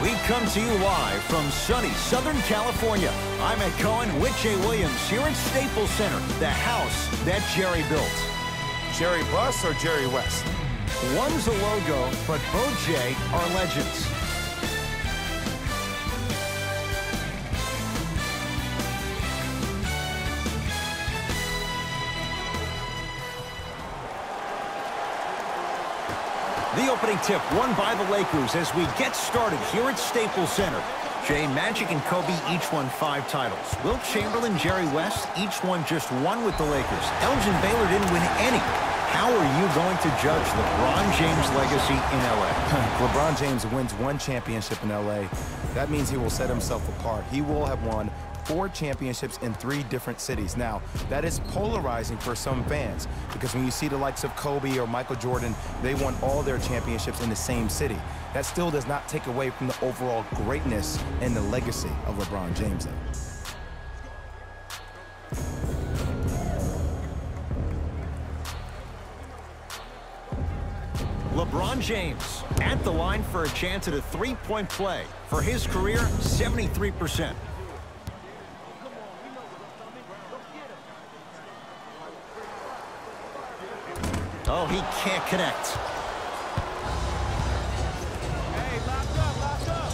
We come to you live from sunny Southern California. I'm Ed Cohen with Jay Williams here at Staples Center, the house that Jerry built. Jerry Buss or Jerry West? One's a logo, but both, Jay, are legends. The opening tip won by the Lakers as we get started here at Staples Center. Jay, Magic and Kobe each won 5 titles. Wilt Chamberlain, Jerry West, each won just 1 with the Lakers. Elgin Baylor didn't win any. How are you going to judge LeBron James' legacy in L.A.? LeBron James wins 1 championship in L.A. That means he will set himself apart. He will have won 4 championships in 3 different cities. Now, that is polarizing for some fans because when you see the likes of Kobe or Michael Jordan, they won all their championships in the same city. That still does not take away from the overall greatness and the legacy of LeBron James, though. LeBron James at the line for a chance at a 3-point play. For his career, 73%. Oh, he can't connect. Hey, locked up, locked up.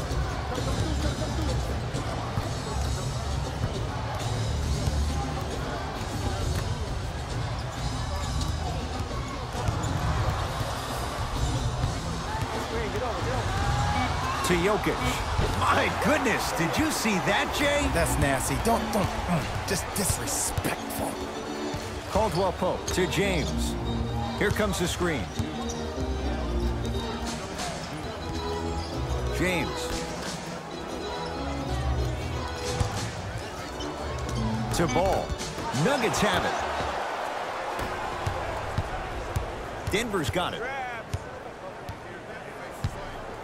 To Jokic. My goodness, did you see that, Jay? That's nasty. Just disrespectful. Caldwell Pope to James. Here comes the screen. James. To Ball. Nuggets have it. Denver's got it.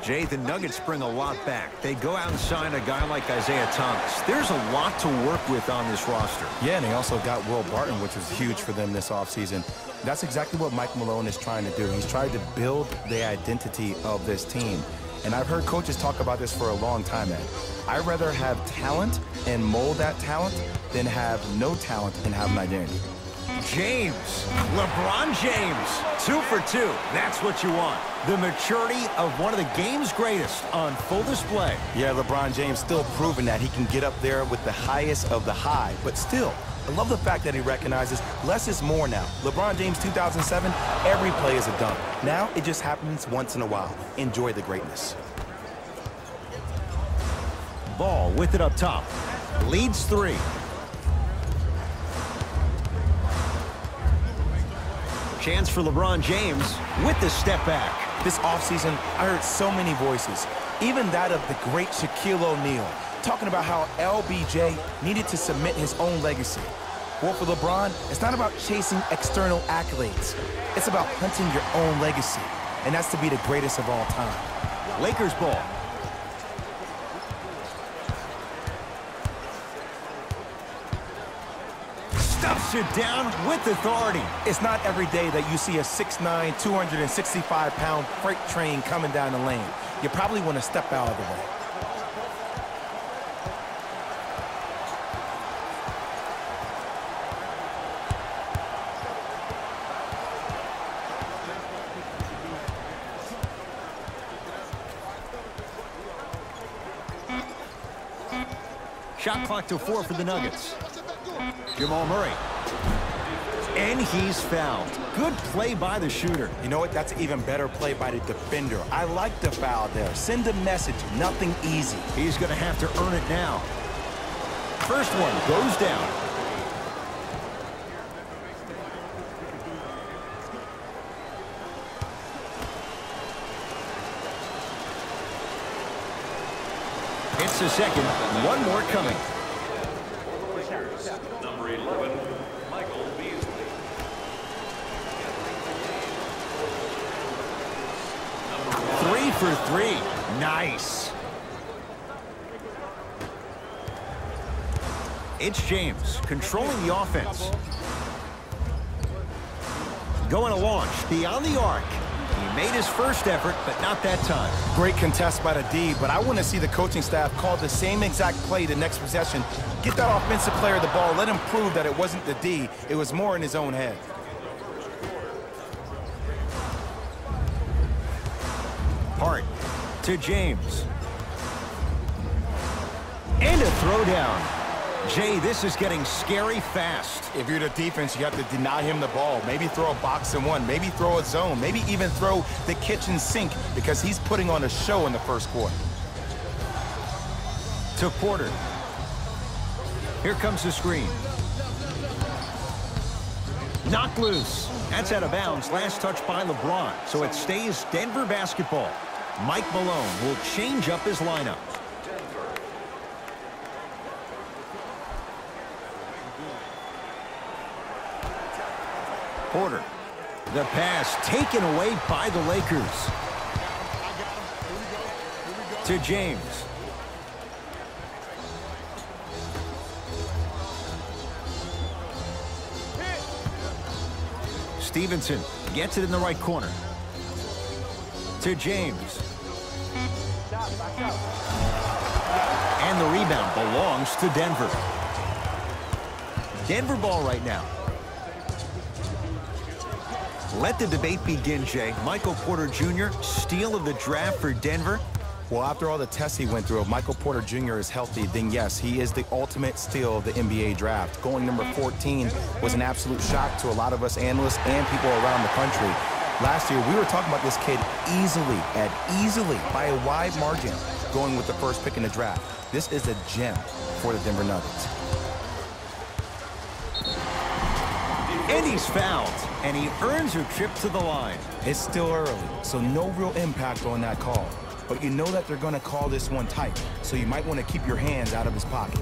Jay, the Nuggets bring a lot back. They go out and sign a guy like Isaiah Thomas. There's a lot to work with on this roster. Yeah, and they also got Will Barton, which was huge for them this offseason. That's exactly what Mike Malone is trying to do. He's trying to build the identity of this team. And I've heard coaches talk about this for a long time, Ed. I'd rather have talent and mold that talent than have no talent and have an identity. James, LeBron James, 2 for 2. That's what you want. The maturity of one of the game's greatest on full display. Yeah, LeBron James still proving that he can get up there with the highest of the high. But still, I love the fact that he recognizes less is more now. LeBron James 2007, every play is a dunk. Now it just happens once in a while. Enjoy the greatness. Ball with it up top. Leads 3. Chance for LeBron James with the step back. This offseason, I heard so many voices, even that of the great Shaquille O'Neal, talking about how LBJ needed to submit his own legacy. Well, for LeBron, it's not about chasing external accolades. It's about hunting your own legacy, and that's to be the greatest of all time. Lakers ball. Stuffs it down with authority. It's not every day that you see a 6'9", 265-pound freight train coming down the lane. You probably want to step out of the way. Shot clock to 4 for the Nuggets. Jamal Murray. And he's fouled. Good play by the shooter. You know what? That's an even better play by the defender. I like the foul there. Send a message. Nothing easy. He's going to have to earn it now. First one goes down. It's the second. One more coming. Number 11, Michael Beasley. Three for 3. Nice. It's James controlling the offense. Going to launch beyond the arc. He made his first effort, but not that time. Great contest by the D, but I want to see the coaching staff call the same exact play the next possession. Get that offensive player the ball. Let him prove that it wasn't the D. It was more in his own head. Hart to James. And a throwdown. Jay, this is getting scary fast. If you're the defense, you have to deny him the ball. Maybe throw a box and one. Maybe throw a zone. Maybe even throw the kitchen sink because he's putting on a show in the first quarter. To Porter. Here comes the screen. Knocked loose. That's out of bounds. Last touch by LeBron. So it stays Denver basketball. Mike Malone will change up his lineup. Porter. The pass taken away by the Lakers. To James. Stevenson gets it in the right corner. To James. And the rebound belongs to Denver. Denver ball right now. Let the debate begin, Jay. Michael Porter Jr., steal of the draft for Denver. Well, after all the tests he went through, if Michael Porter Jr. is healthy, then yes, he is the ultimate steal of the NBA draft. Going number 14 was an absolute shock to a lot of us analysts and people around the country. Last year, we were talking about this kid easily, by a wide margin, going with the first pick in the draft. This is a gem for the Denver Nuggets. And he's fouled, and he earns a trip to the line. It's still early, so no real impact on that call. But you know that they're going to call this one tight, so you might want to keep your hands out of his pocket.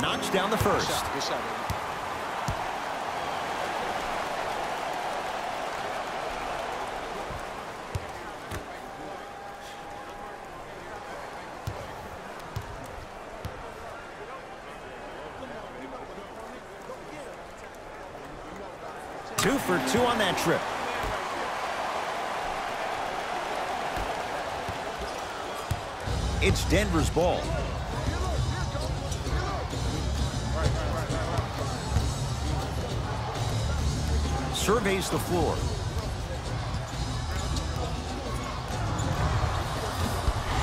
Knocks down the first. Good shot, baby. 2 for 2 on that trip. It's Denver's ball. Surveys the floor.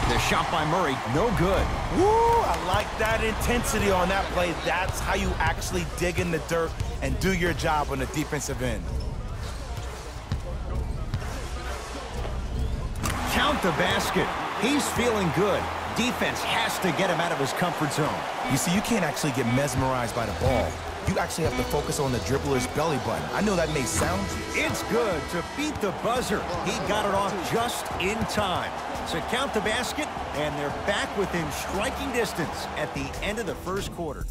The shot by Murray, no good. Woo, I like that intensity on that play. That's how you actually dig in the dirt and do your job on the defensive end. Count the basket. He's feeling good. Defense has to get him out of his comfort zone. You see, you can't actually get mesmerized by the ball. You actually have to focus on the dribbler's belly button. I know that may sound easy. It's good to beat the buzzer. He got it off just in time. So count the basket, and they're back within striking distance at the end of the first quarter.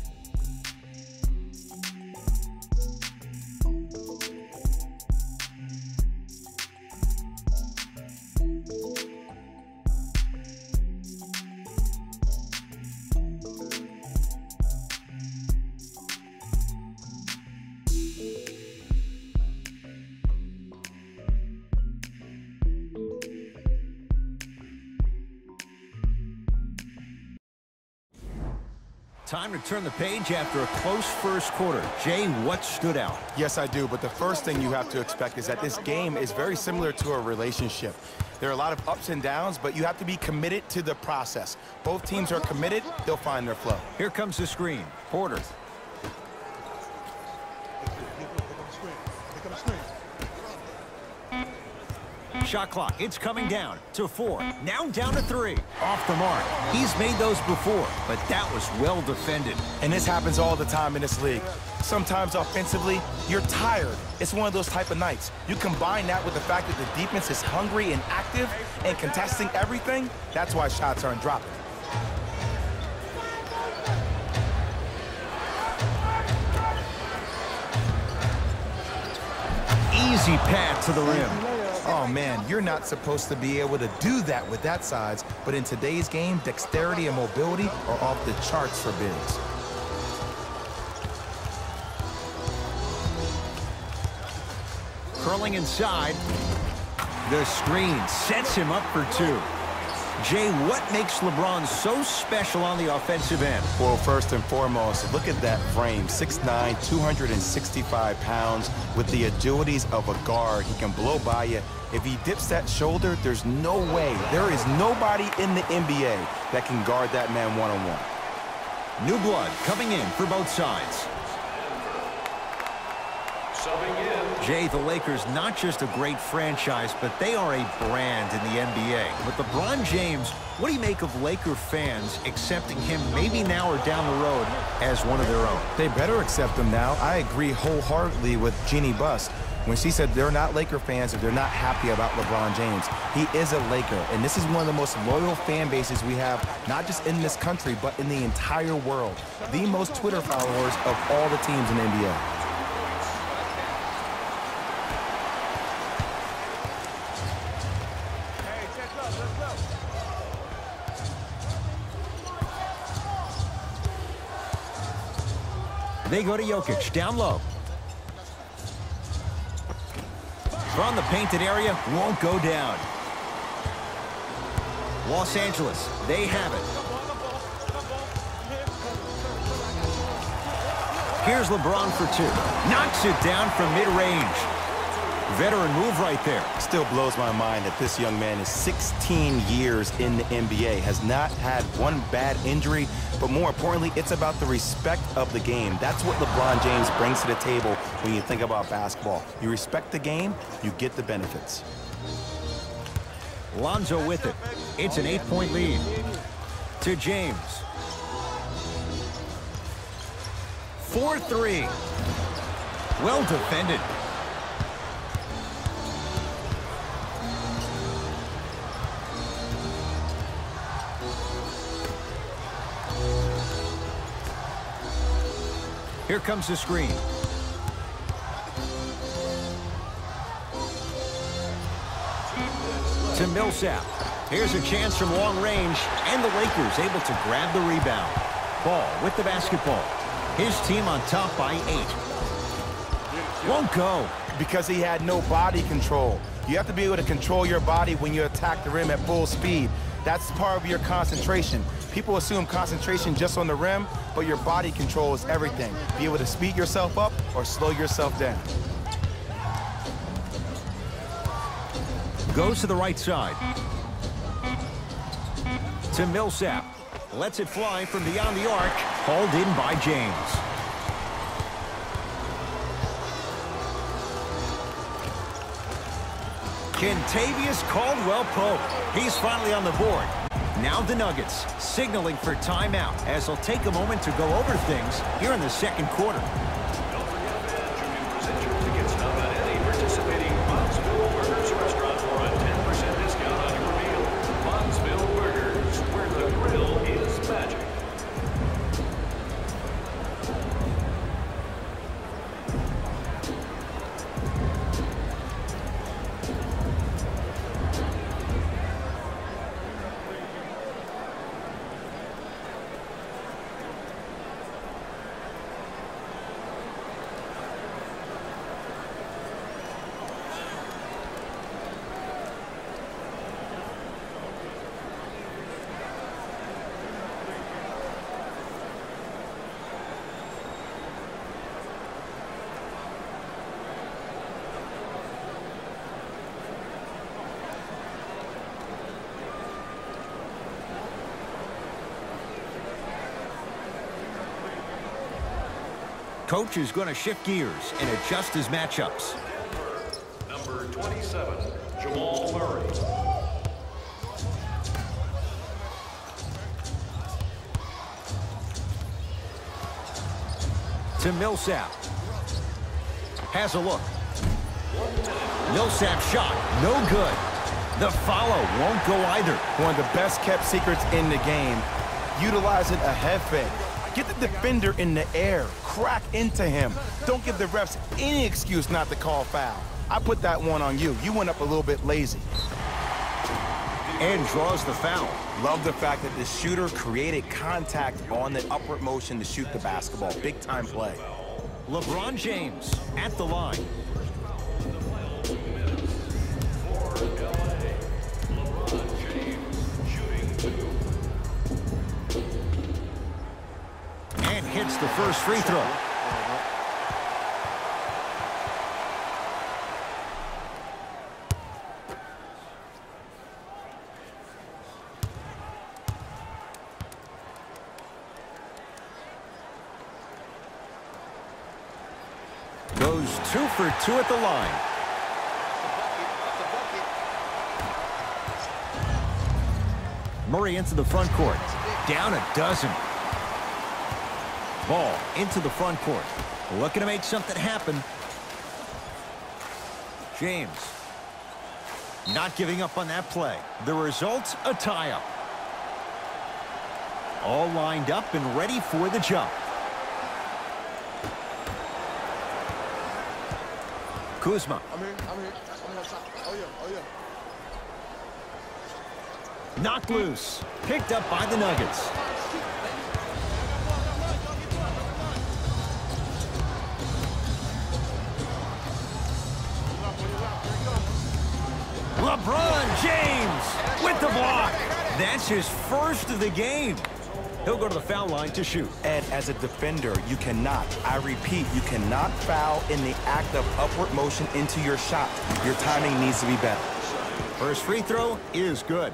Time to turn the page after a close first quarter. Jay, what stood out? Yes, I do, but the first thing you have to expect is that this game is very similar to a relationship. There are a lot of ups and downs, but you have to be committed to the process. Both teams are committed, they'll find their flow. Here comes the screen. Porter. Shot clock, it's coming down to 4. Now down to 3. Off the mark. He's made those before, but that was well defended. And this happens all the time in this league. Sometimes offensively, you're tired. It's one of those type of nights. You combine that with the fact that the defense is hungry and active and contesting everything, that's why shots aren't dropping. Easy pass to the rim. Oh, man, you're not supposed to be able to do that with that size, but in today's game, dexterity and mobility are off the charts for bigs. curling inside. The screen sets him up for two. Jay, what makes LeBron so special on the offensive end? Well, first and foremost, look at that frame. 6'9", 265 pounds with the agilities of a guard. He can blow by you. If he dips that shoulder, there's no way. There is nobody in the NBA that can guard that man one-on-one. New blood coming in for both sides. Subbing in. Jay, the Lakers, not just a great franchise, but they are a brand in the NBA. With LeBron James, what do you make of Laker fans accepting him maybe now or down the road as one of their own? They better accept him now. I agree wholeheartedly with Jeannie Buss when she said they're not Laker fans if they're not happy about LeBron James. He is a Laker, and this is one of the most loyal fan bases we have, not just in this country, but in the entire world. The most Twitter followers of all the teams in the NBA. They go to Jokic, down low. From the painted area, won't go down. Los Angeles, they have it. Here's LeBron for two. Knocks it down from mid-range. Veteran move right there. Still blows my mind that this young man is 16 years in the NBA, has not had one bad injury, but more importantly, it's about the respect of the game. That's what LeBron James brings to the table when you think about basketball. You respect the game, you get the benefits. Lonzo with it. It's an 8-point lead. To James. 4-3. Well defended. Here comes the screen. To Millsap. Here's a chance from long range, and the Lakers able to grab the rebound. Ball with the basketball. His team on top by 8. Won't go. Because he had no body control. You have to be able to control your body when you attack the rim at full speed. That's part of your concentration. People assume concentration just on the rim, but your body control is everything. Be able to speed yourself up or slow yourself down. Goes to the right side. To Millsap. Lets it fly from beyond the arc. Hauled in by James. Kentavious Caldwell-Pope. He's finally on the board. Now the Nuggets signaling for timeout as they'll take a moment to go over things here in the second quarter. Don't forget that you can present your tickets now at any participating Bondsville Burgers restaurant for a 10% discount on your meal. Bondsville Burgers, where the grill is magic. Coach is going to shift gears and adjust his matchups. Number 27, Jamal Murray. To Millsap. Has a look. Millsap shot, no good. The follow won't go either. One of the best kept secrets in the game, utilizing a head fake. Get the defender in the air, crack into him. Don't give the refs any excuse not to call foul. I put that one on you. You went up a little bit lazy. And draws the foul. Love the fact that the shooter created contact on the upward motion to shoot the basketball. Big time play. LeBron James at the line. missed the first free throw. Goes 2 for 2 at the line. Murray into the front court. Down a dozen. Ball into the front court. Looking to make something happen. James. Not giving up on that play. The result, a tie-up. All lined up and ready for the jump. Kuzma. I'm here. I'm on top. Oh, yeah. Knocked loose. Picked up by the Nuggets. LeBron James with the block. That's his first of the game. He'll go to the foul line to shoot. And as a defender, you cannot, I repeat, you cannot foul in the act of upward motion into your shot. Your timing needs to be better. First free throw is good.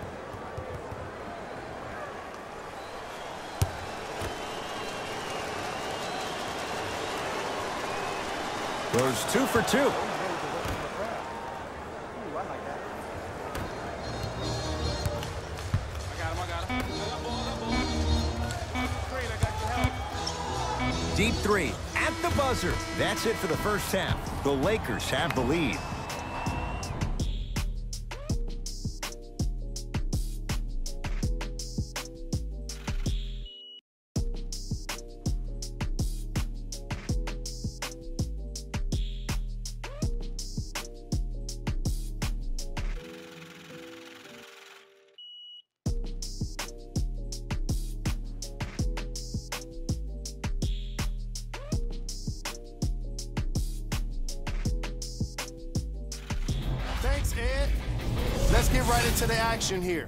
Goes 2 for 2. Deep three at the buzzer. That's it for the first half. The Lakers have the lead. Thanks, Ed. Let's get right into the action here.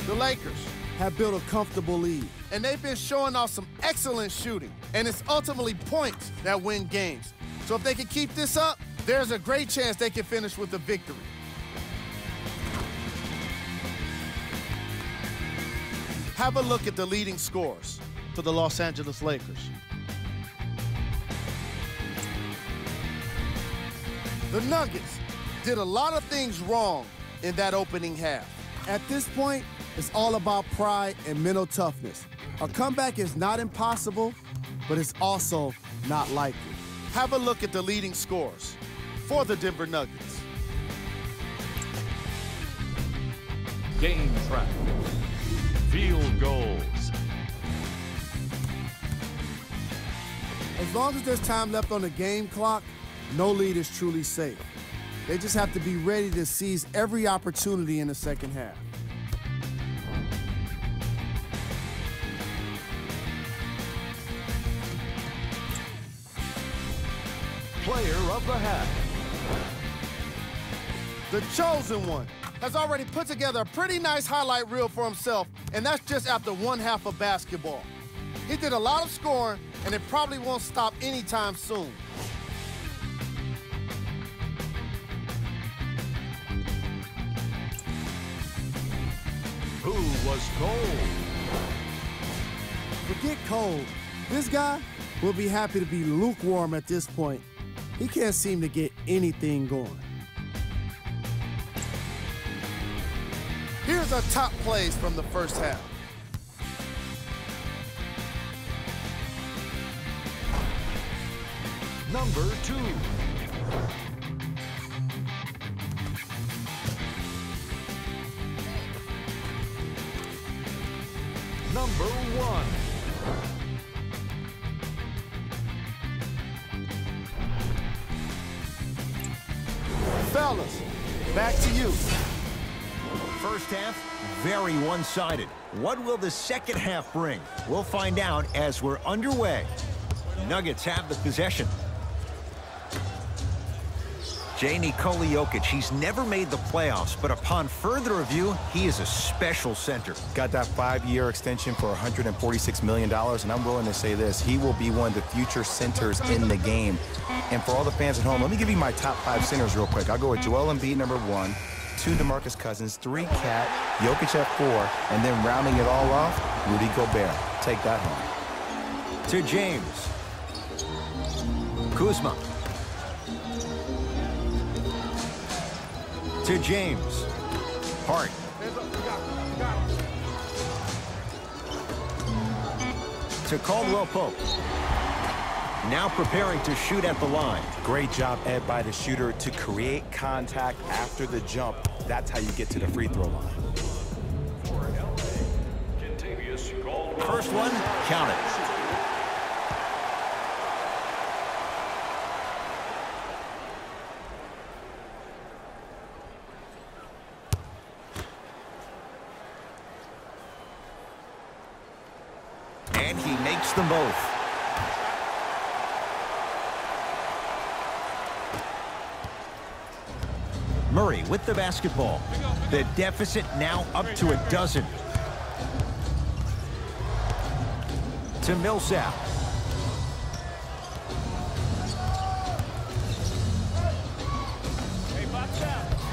The Lakers have built a comfortable lead, and they've been showing off some excellent shooting, and it's ultimately points that win games. So if they can keep this up, there's a great chance they can finish with a victory. Have a look at the leading scorers for the Los Angeles Lakers. The Nuggets did a lot of things wrong in that opening half. At this point, it's all about pride and mental toughness. A comeback is not impossible, but it's also not likely. Have a look at the leading scorers for the Denver Nuggets. Game track. Field goals. As long as there's time left on the game clock, no lead is truly safe. They just have to be ready to seize every opportunity in the second half. Player of the half. The chosen one has already put together a pretty nice highlight reel for himself, and that's just after one half of basketball. He did a lot of scoring, and it probably won't stop anytime soon. Who was cold? Forget cold. This guy will be happy to be lukewarm at this point. He can't seem to get anything going. Here's our top plays from the first half. Number 2. Number 1. Fellas, back to you. First half, very one-sided. What will the second half bring? We'll find out as we're underway. Nuggets have the possession. Nikola Jokic, he's never made the playoffs, but upon further review, he is a special center. Got that 5-year extension for $146 million, and I'm willing to say this, he will be one of the future centers in the game. And for all the fans at home, let me give you my top 5 centers real quick. I'll go with Joel Embiid, number 1, 2, DeMarcus Cousins, 3, Cat, Jokic at 4, and then rounding it all off, Rudy Gobert. Take that home. To James. Kuzma. To James. Hart. To Caldwell Pope. Now preparing to shoot at the line. Great job, Ed, by the shooter to create contact after the jump. That's how you get to the free throw line. First one, count it. And he makes them both. Murray with the basketball. The deficit now up to a dozen. To Millsap.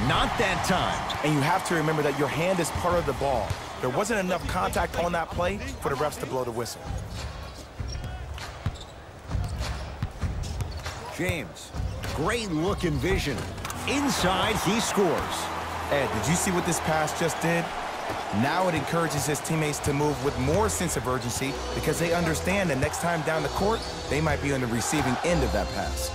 Not that time. And you have to remember that your hand is part of the ball. There wasn't enough contact on that play for the refs to blow the whistle. James, great look and vision. Inside, he scores. Ed, did you see what this pass just did? Now it encourages his teammates to move with more sense of urgency because they understand that next time down the court, they might be on the receiving end of that pass.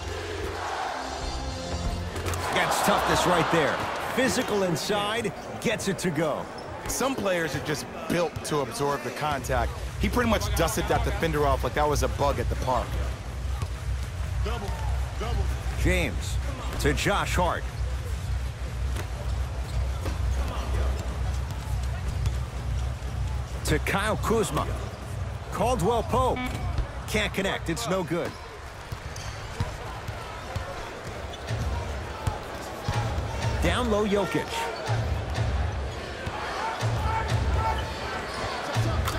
That's toughness right there. Physical inside, gets it to go. Some players are just built to absorb the contact. He pretty much dusted that defender off like that was a bug at the park. Double. James to Josh Hart. To Kyle Kuzma. Caldwell Pope. Can't connect. It's no good. Down low, Jokic.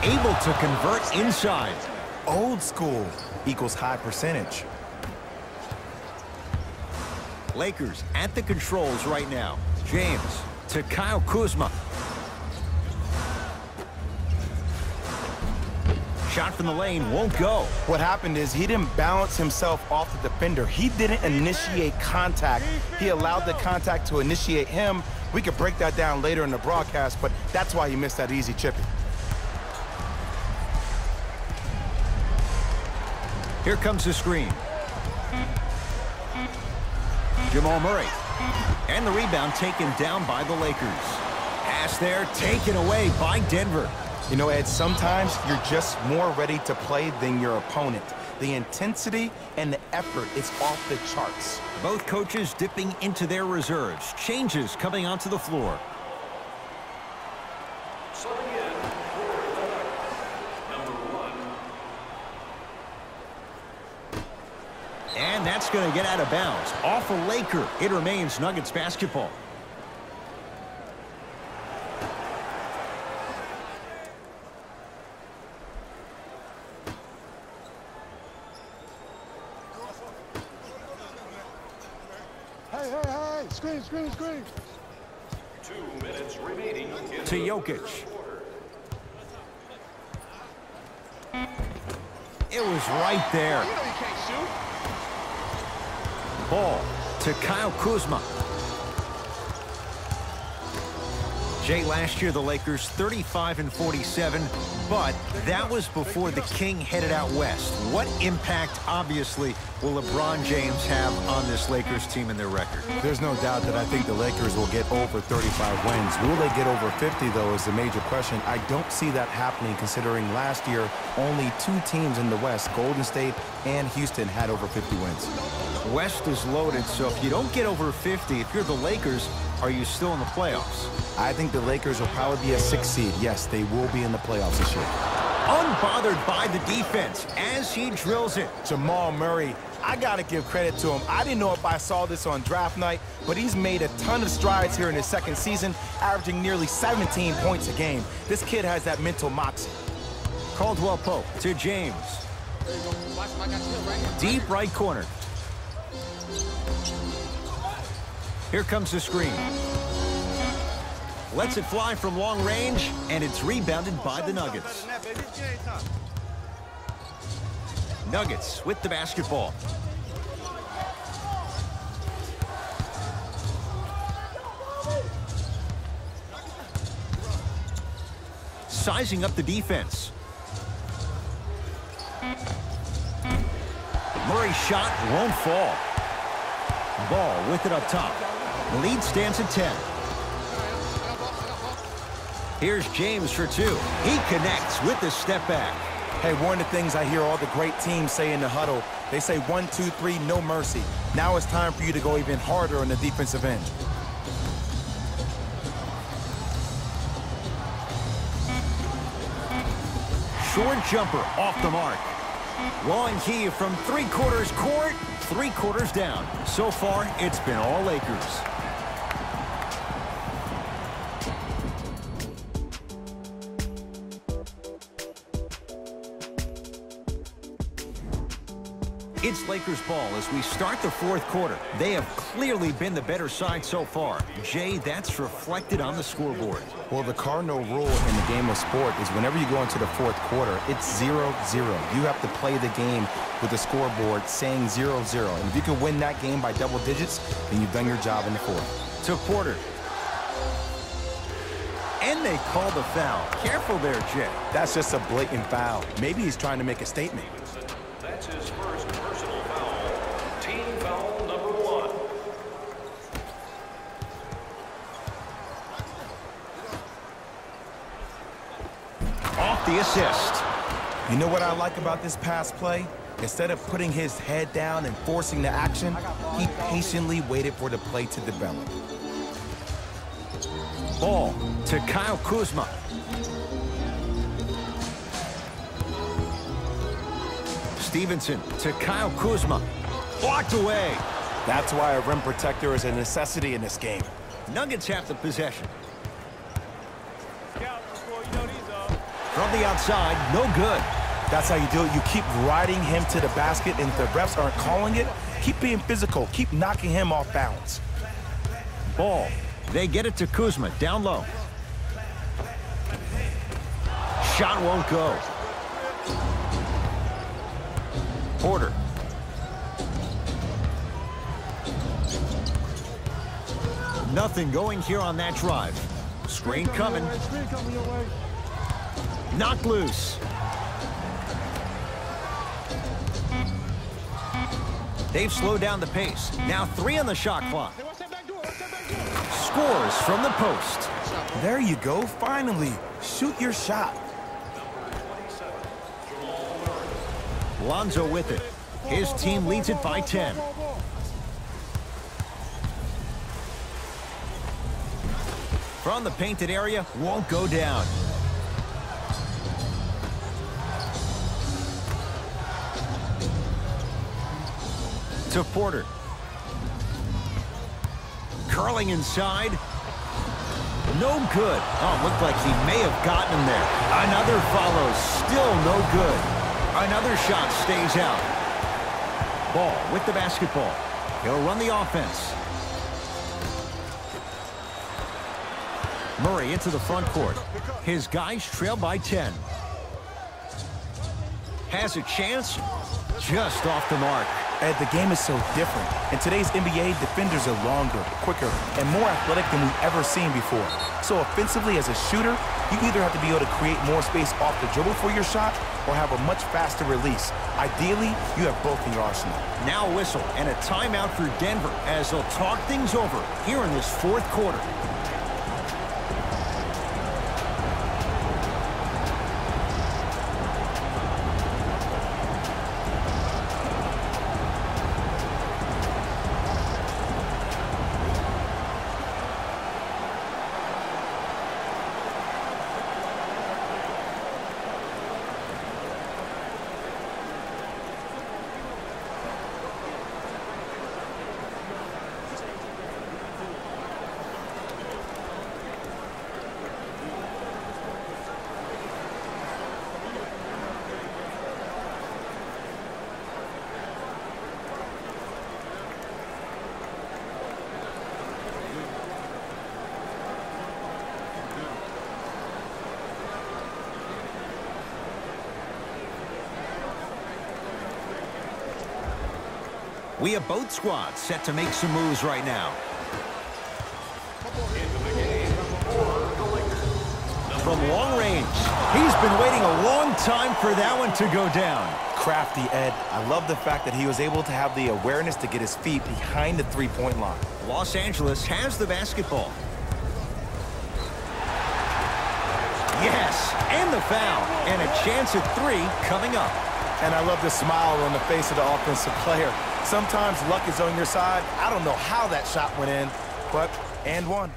Able to convert inside. Old school equals high percentage. Lakers at the controls right now. James to Kyle Kuzma. Shot from the lane won't go. What happened is he didn't balance himself off the defender. He didn't initiate contact. He allowed the contact to initiate him. We could break that down later in the broadcast, but that's why he missed that easy chipping. Here comes the screen. Jamal Murray. And the rebound taken down by the Lakers. Pass there, taken away by Denver. You know, Ed, sometimes you're just more ready to play than your opponent. The intensity and the effort is off the charts. Both coaches dipping into their reserves. Changes coming onto the floor. And that's going to get out of bounds. Off a Laker. It remains Nuggets basketball. Hey, screen. 2 minutes remaining. To Jokic. It was right there. You know you can't shoot. Ball to Kyle Kuzma. Jay, last year the Lakers 35-47, but that was before the King headed out west. What impact, obviously, will LeBron James have on this Lakers team and their record? There's no doubt that I think the Lakers will get over 35 wins. Will they get over 50, though, is the major question. I don't see that happening, considering last year only 2 teams in the West, Golden State and Houston, had over 50 wins. West is loaded, so if you don't get over 50, if you're the Lakers, are you still in the playoffs? I think the Lakers will probably be a 6th seed. Yes, they will be in the playoffs this year. Unbothered by the defense as he drills it. Jamal Murray, I gotta give credit to him. I didn't know if I saw this on draft night, but he's made a ton of strides here in his second season, averaging nearly 17 points a game. This kid has that mental moxie. Caldwell Pope to James. Deep right corner. Here comes the screen. Lets it fly from long range, and it's rebounded by the Nuggets. Nuggets with the basketball. Sizing up the defense. Murray's shot won't fall. Ball with it up top. The lead stands at 10. Here's James for two. He connects with the step back. Hey, one of the things I hear all the great teams say in the huddle, they say 1, 2, 3, no mercy. Now it's time for you to go even harder on the defensive end. Short jumper off the mark. Long heave from three-quarters court, three-quarters down. So far, it's been all Lakers. It's Lakers ball as we start the fourth quarter. They have clearly been the better side so far. Jay, that's reflected on the scoreboard. Well, the cardinal rule in the game of sport is whenever you go into the fourth quarter, it's 0-0. You have to play the game with the scoreboard saying 0-0. And if you can win that game by double digits, then you've done your job in the fourth. To Porter. And they call the foul. Careful there, Jay. That's just a blatant foul. Maybe he's trying to make a statement. That's his first personal foul. Team foul number 1. Off the assist. You know what I like about this pass play? Instead of putting his head down and forcing the action, he patiently waited for the play to develop. Ball to Kyle Kuzma. Stevenson to Kyle Kuzma. Blocked away. That's why a rim protector is a necessity in this game. Nuggets have the possession. From the outside, no good. That's how you do it. You keep riding him to the basket, and if the refs aren't calling it, keep being physical. Keep knocking him off balance. Ball. They get it to Kuzma, down low. Shot won't go. Porter. Nothing going here on that drive. Screen coming. Knocked loose. They've slowed down the pace. Now 3 on the shot clock. Scores from the post. There you go. Finally, shoot your shot. Lonzo with it. His team leads it by 10. From the painted area, won't go down. To Porter. Curling inside. No good. Oh, looked like he may have gotten him there. Another follows. Still no good. Another shot stays out. Ball with the basketball. He'll run the offense. Murray into the front court. His guys trail by 10. Has a chance. Just off the mark. Ed, the game is so different. In today's NBA, defenders are longer, quicker, and more athletic than we've ever seen before. So offensively, as a shooter, you either have to be able to create more space off the dribble for your shot or have a much faster release. Ideally, you have both in your arsenal. Now a whistle and a timeout for Denver as they'll talk things over here in this fourth quarter. We have both squads set to make some moves right now. Into the game for the Lakers. From long range, he's been waiting a long time for that one to go down. Crafty Ed. I love the fact that he was able to have the awareness to get his feet behind the three-point line. Los Angeles has the basketball. Yes, and the foul, and a chance at 3 coming up. And I love the smile on the face of the offensive player. Sometimes luck is on your side. I don't know how that shot went in, but and one.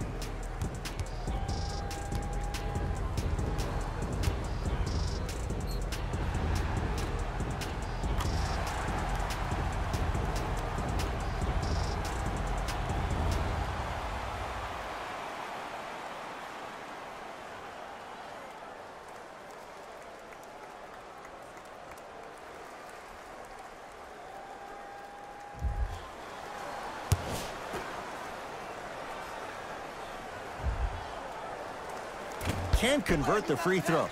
Can't convert the free throw.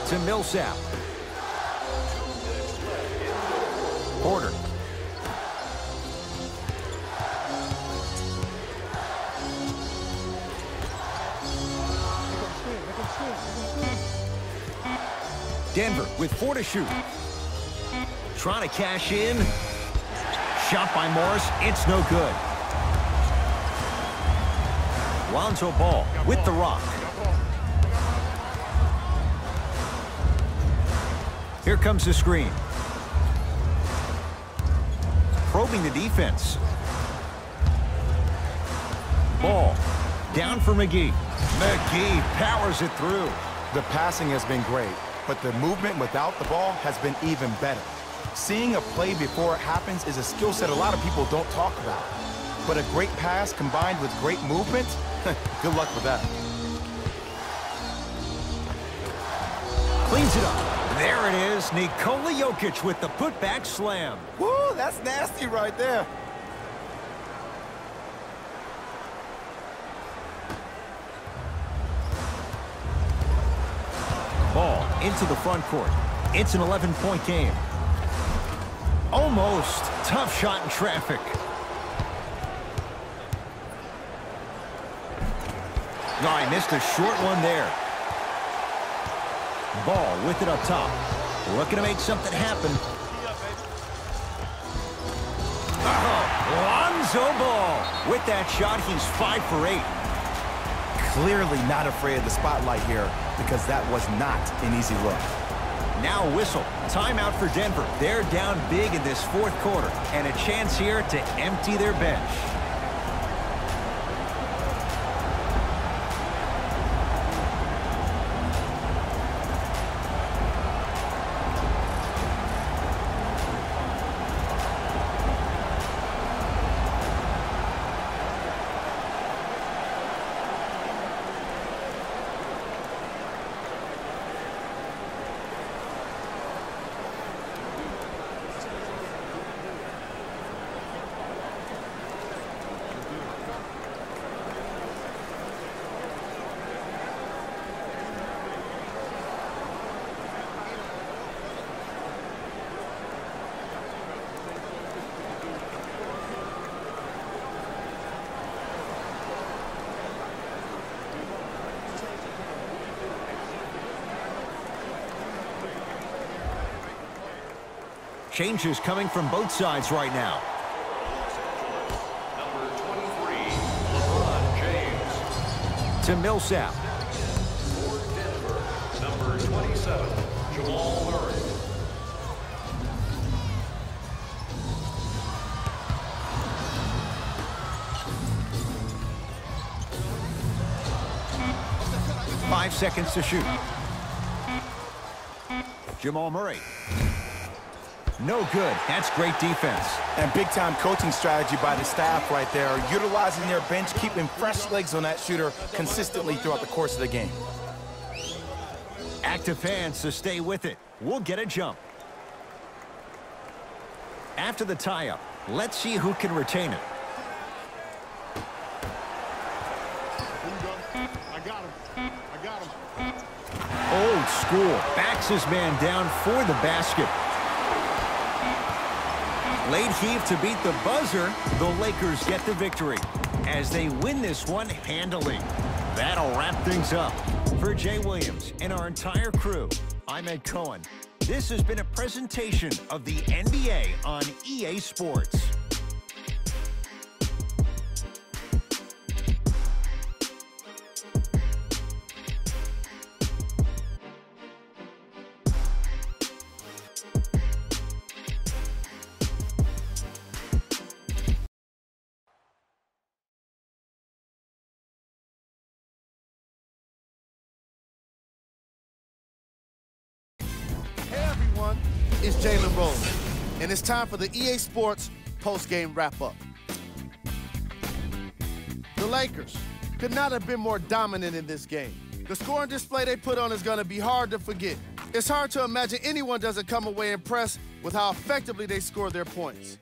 To Millsap. Porter. Denver with 4 to shoot. Trying to cash in. Shot by Morris. It's no good. Lonzo Ball with the rock. Here comes the screen. Probing the defense. Ball down for McGee. McGee powers it through. The passing has been great, but the movement without the ball has been even better. Seeing a play before it happens is a skill set a lot of people don't talk about. But a great pass combined with great movement, good luck with that. Cleans it up. There it is. Nikola Jokic with the putback slam. Woo, that's nasty right there. Ball into the front court. It's an 11-point game. Almost. Tough shot in traffic. No, I missed a short one there. Ball with it up top. Looking to make something happen. Lonzo Ball. With that shot, he's 5 for 8. Clearly not afraid of the spotlight here because that was not an easy look. Now a whistle. Timeout for Denver. They're down big in this 4th quarter. And a chance here to empty their bench. Changes coming from both sides right now. Number 23, LeBron James. To Millsap. For Denver, number 27, Jamal Murray. Five seconds to shoot. Jamal Murray. No good. That's great defense. And big-time coaching strategy by the staff right there, utilizing their bench, keeping fresh legs on that shooter consistently throughout the course of the game. Active fans to stay with it. We'll get a jump. After the tie-up, let's see who can retain it. I got him. Oh, won't score. Backs his man down for the basket. Late heave to beat the buzzer. The Lakers get the victory as they win this one handily. That'll wrap things up. For Jay Williams and our entire crew, I'm Ed Cohen. This has been a presentation of the NBA on EA Sports. It's Jalen Rose, and it's time for the EA Sports post-game wrap-up. The Lakers could not have been more dominant in this game. The scoring display they put on is going to be hard to forget. It's hard to imagine anyone doesn't come away impressed with how effectively they score their points.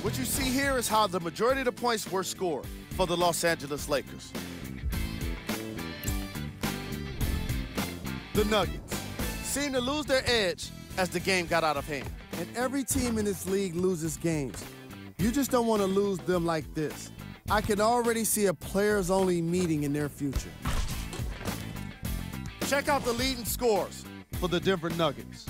What you see here is how the majority of the points were scored for the Los Angeles Lakers. The Nuggets seemed to lose their edge as the game got out of hand. And every team in this league loses games. You just don't want to lose them like this. I can already see a players-only meeting in their future. Check out the leading scores for the Denver Nuggets.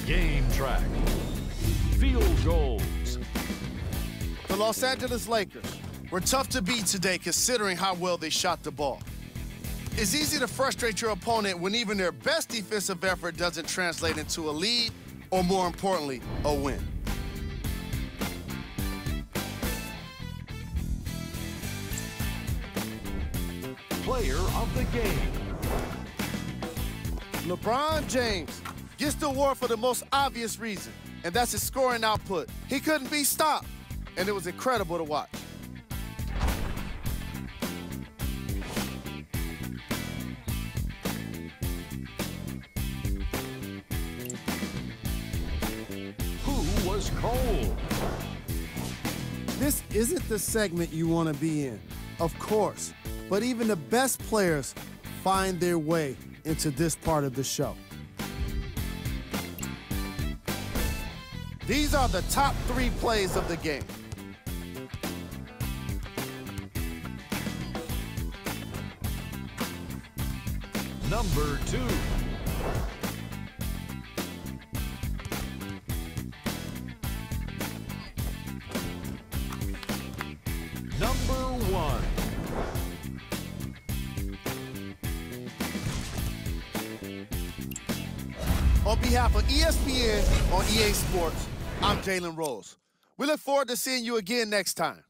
Game track. Field goals. The Los Angeles Lakers were tough to beat today considering how well they shot the ball. It's easy to frustrate your opponent when even their best defensive effort doesn't translate into a lead, or more importantly, a win. Player of the game. LeBron James gets the award for the most obvious reason, and that's his scoring output. He couldn't be stopped, and it was incredible to watch. Was cold. This isn't the segment you want to be in, of course, but even the best players find their way into this part of the show. These are the top 3 plays of the game. Number 2. Number 1. On behalf of ESPN on EA Sports, I'm Jalen Rose. We look forward to seeing you again next time.